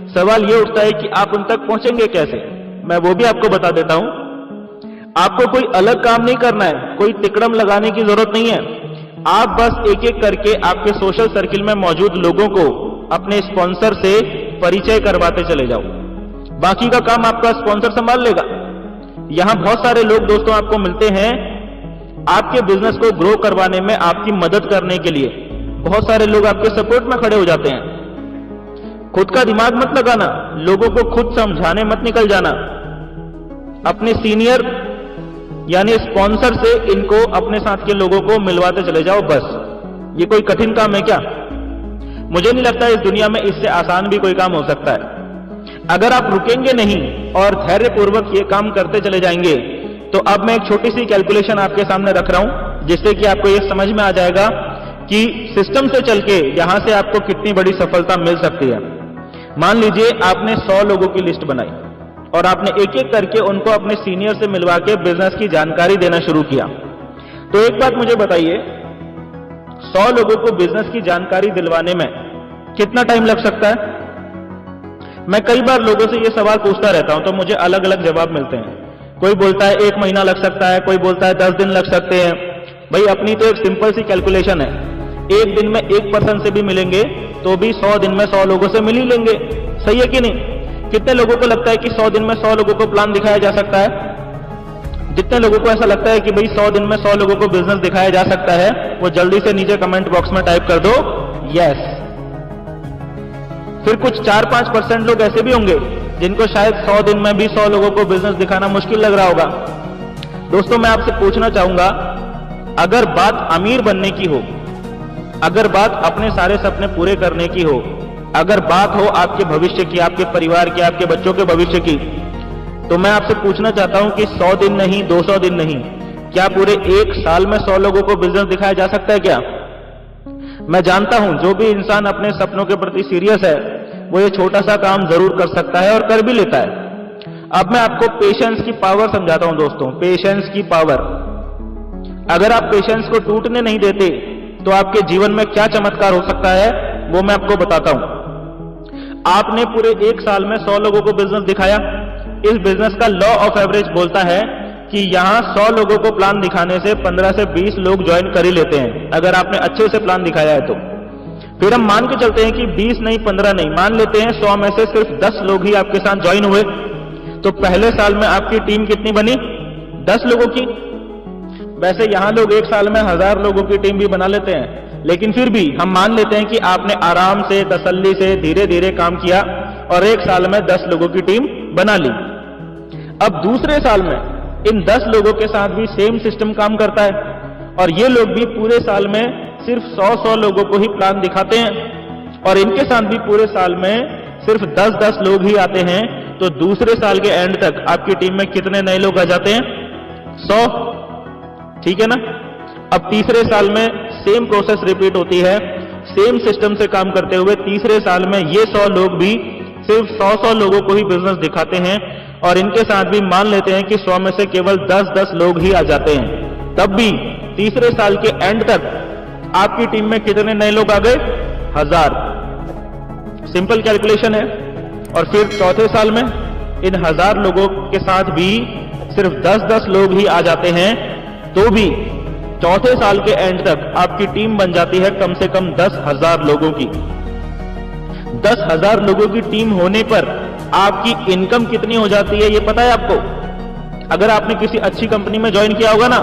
सवाल ये उठता है कि आप उन तक पहुंचेंगे कैसे। मैं वो भी आपको बता देता हूं। आपको कोई अलग काम नहीं करना है, कोई तिकड़म लगाने की जरूरत नहीं है। आप बस एक एक करके आपके सोशल सर्किल में मौजूद लोगों को अपने स्पॉन्सर से परिचय करवाते चले जाओ। बाकी का काम आपका स्पॉन्सर संभाल लेगा। यहां बहुत सारे लोग दोस्तों आपको मिलते हैं आपके बिजनेस को ग्रो करवाने में आपकी मदद करने के लिए। बहुत सारे लोग आपके सपोर्ट में खड़े हो जाते हैं। खुद का दिमाग मत लगाना, लोगों को खुद समझाने मत निकल जाना। अपने सीनियर यानी स्पॉन्सर से इनको अपने साथ के लोगों को मिलवाते चले जाओ बस। ये कोई कठिन काम है क्या? मुझे नहीं लगता इस दुनिया में इससे आसान भी कोई काम हो सकता है। अगर आप रुकेंगे नहीं और धैर्यपूर्वक ये काम करते चले जाएंगे, तो अब मैं एक छोटी सी कैलकुलेशन आपके सामने रख रहा हूं, जिससे कि आपको ये समझ में आ जाएगा कि सिस्टम से चल के यहां से आपको कितनी बड़ी सफलता मिल सकती है। मान लीजिए आपने 100 लोगों की लिस्ट बनाई और आपने एक एक करके उनको अपने सीनियर से मिलवा के बिजनेस की जानकारी देना शुरू किया। तो एक बात मुझे बताइए, 100 लोगों को बिजनेस की जानकारी दिलवाने में कितना टाइम लग सकता है? मैं कई बार लोगों से यह सवाल पूछता रहता हूं, तो मुझे अलग अलग जवाब मिलते हैं। कोई बोलता है 1 महीना लग सकता है, कोई बोलता है 10 दिन लग सकते हैं। भाई अपनी तो एक सिंपल सी कैलकुलेशन है, एक दिन में 1% से भी मिलेंगे तो भी 100 दिन में 100 लोगों से मिल ही लेंगे। सही है कि नहीं? कितने लोगों को लगता है कि 100 दिन में 100 लोगों को प्लान दिखाया जा सकता है? जितने लोगों को ऐसा लगता है कि भाई 100 दिन में 100 लोगों को बिजनेस दिखाया जा सकता है, वो जल्दी से नीचे कमेंट बॉक्स में टाइप कर दो यस। फिर कुछ 4-5% लोग ऐसे भी होंगे जिनको शायद 100 दिन में भी 100 लोगों को बिजनेस दिखाना मुश्किल लग रहा होगा। दोस्तों मैं आपसे पूछना चाहूंगा, अगर बात अमीर बनने की हो, अगर बात अपने सारे सपने पूरे करने की हो, अगर बात हो आपके भविष्य की, आपके परिवार की, आपके बच्चों के भविष्य की, तो मैं आपसे पूछना चाहता हूं कि 100 दिन नहीं, 200 दिन नहीं, क्या पूरे 1 साल में 100 लोगों को बिजनेस दिखाया जा सकता है क्या? मैं जानता हूं जो भी इंसान अपने सपनों के प्रति सीरियस है वो ये छोटा सा काम जरूर कर सकता है और कर भी लेता है। अब मैं आपको पेशेंस की पावर समझाता हूं दोस्तों, पेशेंस की पावर। अगर आप पेशेंस को टूटने नहीं देते तो आपके जीवन में क्या चमत्कार हो सकता है वो मैं आपको बताता हूं। आपने पूरे 1 साल में 100 लोगों को बिजनेस दिखाया। इस बिजनेस का लॉ ऑफ एवरेज बोलता है कि यहां 100 लोगों को प्लान दिखाने से 15 से 20 लोग ज्वाइन कर ही लेते हैं, अगर आपने अच्छे से प्लान दिखाया है तो। फिर हम मान के चलते हैं कि 20 नहीं, 15 नहीं, मान लेते हैं 100 में से सिर्फ 10 लोग ही आपके साथ ज्वाइन हुए, तो पहले साल में आपकी टीम कितनी बनी? 10 लोगों की। वैसे यहां लोग 1 साल में 1000 लोगों की टीम भी बना लेते हैं, लेकिन फिर भी हम मान लेते हैं कि आपने आराम से, तसल्ली से, धीरे धीरे काम किया और 1 साल में 10 लोगों की टीम बना ली। अब दूसरे साल में इन 10 लोगों के साथ भी सेम सिस्टम काम करता है और ये लोग भी पूरे साल में सिर्फ 100 लोगों को ही प्लान दिखाते हैं और इनके साथ भी पूरे साल में सिर्फ 10 लोग ही आते हैं। तो दूसरे साल के एंड तक आपकी टीम में कितने नए लोग आ जाते हैं? 100। ठीक है ना? अब तीसरे साल में सेम प्रोसेस रिपीट होती है, सेम सिस्टम से काम करते हुए तीसरे साल में ये 100 लोग भी सिर्फ 100 लोगों को ही बिजनेस दिखाते हैं और इनके साथ भी मान लेते हैं कि 100 में से केवल 10 लोग ही आ जाते हैं। तब भी तीसरे साल के एंड तक आपकी टीम में कितने नए लोग आ गए? 1000। सिंपल कैलकुलेशन है। और फिर चौथे साल में इन 1000 लोगों के साथ भी सिर्फ 10 लोग ही आ जाते हैं, तो भी चौथे साल के एंड तक आपकी टीम बन जाती है कम से कम 10,000 लोगों की। 10,000 लोगों की टीम होने पर आपकी इनकम कितनी हो जाती है ये पता है आपको? अगर आपने किसी अच्छी कंपनी में ज्वाइन किया होगा ना,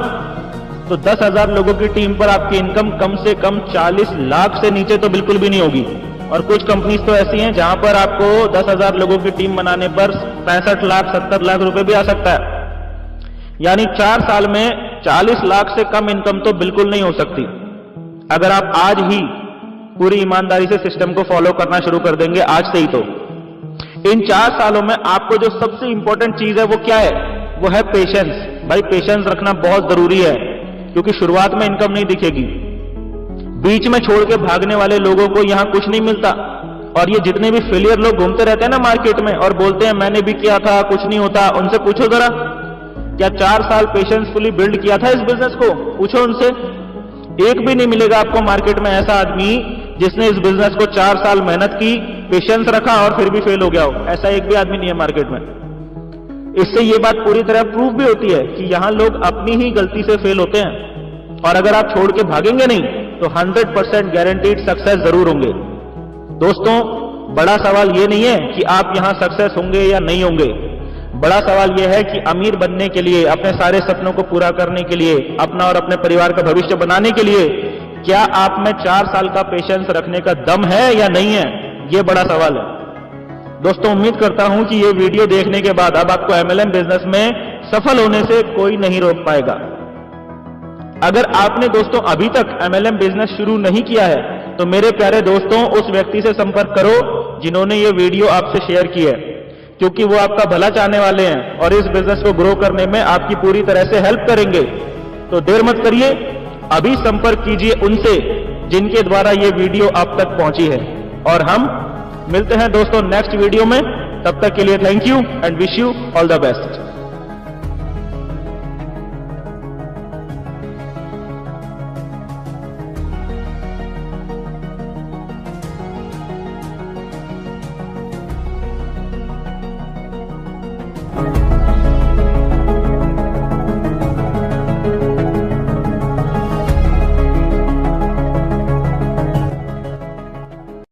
तो 10,000 लोगों की टीम पर आपकी इनकम कम से कम 40 लाख से नीचे तो बिल्कुल भी नहीं होगी। और कुछ कंपनीज तो ऐसी हैं जहां पर आपको 10,000 लोगों की टीम बनाने पर 65 लाख 70 लाख रुपए भी आ सकता है। यानी 4 साल में 40 लाख से कम इनकम तो बिल्कुल नहीं हो सकती, अगर आप आज ही पूरी ईमानदारी से सिस्टम को फॉलो करना शुरू कर देंगे आज से ही। तो इन 4 सालों में आपको जो सबसे इंपॉर्टेंट चीज है वो क्या है? वो है पेशेंस। भाई पेशेंस रखना बहुत जरूरी है, क्योंकि शुरुआत में इनकम नहीं दिखेगी। बीच में छोड़ के भागने वाले लोगों को यहां कुछ नहीं मिलता। और ये जितने भी फेलियर लोग घूमते रहते हैं ना मार्केट में और बोलते हैं मैंने भी किया था कुछ नहीं होता, उनसे पूछो जरा, क्या 4 साल पेशेंसफुली बिल्ड किया था इस बिजनेस को? पूछो उनसे। एक भी नहीं मिलेगा आपको मार्केट में ऐसा आदमी जिसने इस बिजनेस को 4 साल मेहनत की, पेशेंस रखा और फिर भी फेल हो गया हो, ऐसा एक भी आदमी नहीं है मार्केट में। इससे ये बात पूरी तरह प्रूव भी होती है कि यहां लोग अपनी ही गलती से फेल होते हैं। और अगर आप छोड़ के भागेंगे नहीं तो 100% गारंटीड सक्सेस जरूर होंगे। दोस्तों, बड़ा सवाल ये नहीं है कि आप यहां सक्सेस होंगे या नहीं होंगे। बड़ा सवाल यह है कि अमीर बनने के लिए, अपने सारे सपनों को पूरा करने के लिए, अपना और अपने परिवार का भविष्य बनाने के लिए क्या आप में 4 साल का पेशेंस रखने का दम है या नहीं है, यह बड़ा सवाल है। दोस्तों, उम्मीद करता हूं कि यह वीडियो देखने के बाद अब आपको MLM बिजनेस में सफल होने से कोई नहीं रोक पाएगा। अगर आपने दोस्तों अभी तक MLM बिजनेस शुरू नहीं किया है तो मेरे प्यारे दोस्तों, उस व्यक्ति से संपर्क करो जिन्होंने ये वीडियो आपसे शेयर की है, क्योंकि वो आपका भला चाहने वाले हैं और इस बिजनेस को ग्रो करने में आपकी पूरी तरह से हेल्प करेंगे। तो देर मत करिए, अभी संपर्क कीजिए उनसे जिनके द्वारा ये वीडियो आप तक पहुंची है। और हम मिलते हैं दोस्तों नेक्स्ट वीडियो में। तब तक के लिए thank you and wish you all the best.